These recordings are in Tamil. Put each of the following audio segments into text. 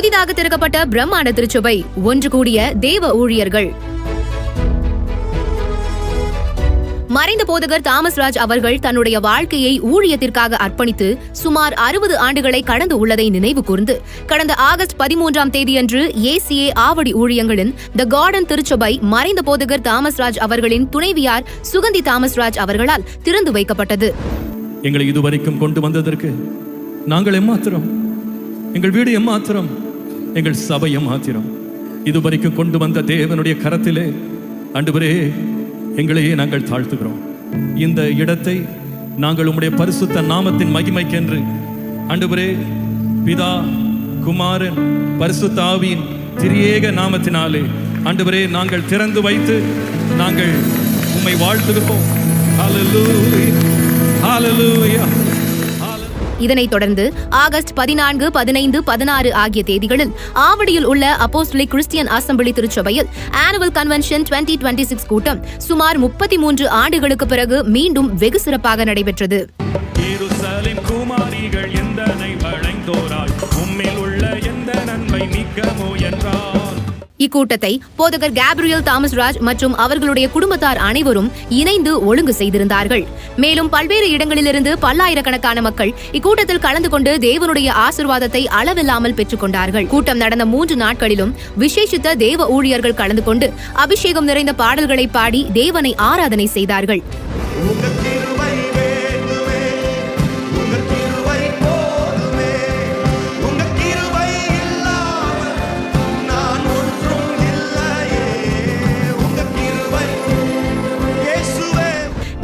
புதிதாக திறக்கப்பட்ட பிரம்மாண்ட திருச்சபை, ஒன்று கூடிய தேவ ஊழியர்கள். மறைந்த போதகர் தாமஸ் ராஜ் அவர்கள் தன்னுடைய வாழ்க்கையை ஊழியத்திற்காக அர்ப்பணித்து சுமார் 60 ஆண்டுகளை கடந்து உள்ளதை நினைவு கூர்ந்து கடந்த ஆகஸ்ட் 13ஆம் தேதியன்று ஏசிஏ ஆவடி ஊழியங்களின் த கார்டன் திருச்சபை மறைந்த போதகர் தாமஸ் ராஜ் அவர்களின் துணைவியார் சுகந்தி தாமஸ் ராஜ் அவர்களால் திறந்து வைக்கப்பட்டது. எங்களை இதுவரைக்கும் கொண்டு வந்ததற்கு நாங்கள் எம்மாத்திரம், எங்கள் வீடு எம்மாத்திரம், எங்கள் சபை எம்மாத்திரம். இதுவரைக்கும் கொண்டு வந்த தேவனுடைய கரத்திலே ஆண்டவரே எங்களையே நாங்கள் தாழ்த்துகிறோம். இந்த இடத்தை நாங்கள் உம்முடைய பரிசுத்த நாமத்தின் மகிமைக்கென்று ஆண்டவரே பிதா, குமாரன், பரிசுத்த ஆவியின் திரியேக நாமத்தினாலே ஆண்டவரே நாங்கள் திறந்து வைத்து நாங்கள் உம்மை வாழ்த்துகிறோம். ஹல்லேலூயா, ஹல்லேலூயா. இதனைத் தொடர்ந்து ஆகஸ்ட் 14, 15, 16 ஆகிய தேதிகளில் ஆவடியில் உள்ள அப்போஸ்தலிக் கிறிஸ்டியன் அசெம்பிளி திருச்சபையில் ஆனுவல் கன்வென்ஷன் 2026 கூட்டம் சுமார் 33 ஆண்டுகளுக்கு பிறகு மீண்டும் வெகு சிறப்பாக நடைபெற்றது. இக்கூட்டத்தை போதகர் கேப்ரியல் தாமஸ் ராஜ் மற்றும் அவர்களுடைய குடும்பத்தார் அனைவரும் இணைந்து ஒழுங்கு செய்திருந்தார்கள். மேலும் பல்வேறு இடங்களிலிருந்து பல்லாயிரக்கணக்கான மக்கள் இக்கூட்டத்தில் கலந்து கொண்டு தேவனுடைய ஆசீர்வாதத்தை அளவில்லாமல் பெற்றுக் கொண்டார்கள். கூட்டம் நடந்த 3 நாட்களிலும் விசேஷித்த தேவ ஊழியர்கள் கலந்து கொண்டு அபிஷேகம் நிறைந்த பாடல்களை பாடி தேவனை ஆராதனை செய்தார்கள்.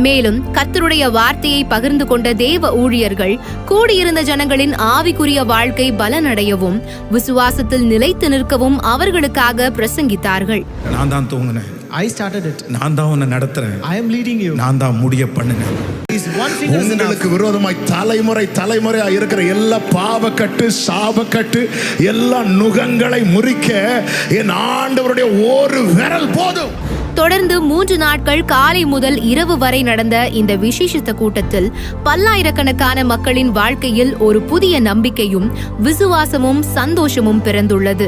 மேலும் கர்த்தருடைய வார்த்தையை பகிர்ந்து கொண்ட தேவ ஊழியர்கள் கூடியிருந்த ஜனங்களின் ஆவிக்குரிய வாழ்க்கை பலனடையவும் விசுவாசத்தில் நிலைத்து நிற்கவும் அவர்களுக்காக பிரசங்கித்தார்கள். நான் தான் தூங்கினேன், I started it. நான் தான் உன்னை நடத்துறேன், I am leading you. நான் தான் முடிய பண்ணினேன். உங்களுக்கு விரோதமாய் தலைமுறையா இருக்கிற எல்லா பாவக்கட்டு, சாபக்கட்டு, எல்லா நுகங்களை முறிக்க என் ஆண்டவருடைய ஒரு விரல் போதும். தொடர்ந்து 3 நாட்கள் காலை முதல் இரவு வரை நடந்த இந்த விசேஷித்த கூட்டத்தில் பல்லாயிரக்கணக்கான மக்களின் வாழ்க்கையில் ஒரு புதிய நம்பிக்கையும் விசுவாசமும் சந்தோஷமும் பிறந்துள்ளது.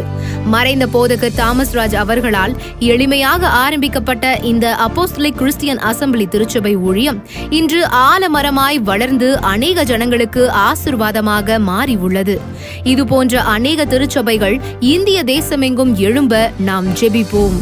மறைந்த போதகர் தாமஸ் ராஜ் அவர்களால் எளிமையாக ஆரம்பிக்கப்பட்ட இந்த அப்போஸ்தலிக் கிறிஸ்டியன் அசெம்பிளி திருச்சபை ஊழியம் இன்று ஆலமரமாய் வளர்ந்து அநேக ஜனங்களுக்கு ஆசீர்வாதமாக மாறி உள்ளது. இதுபோன்ற அநேக திருச்சபைகள் இந்திய தேசமெங்கும் எழும்ப நாம் ஜெபிப்போம்.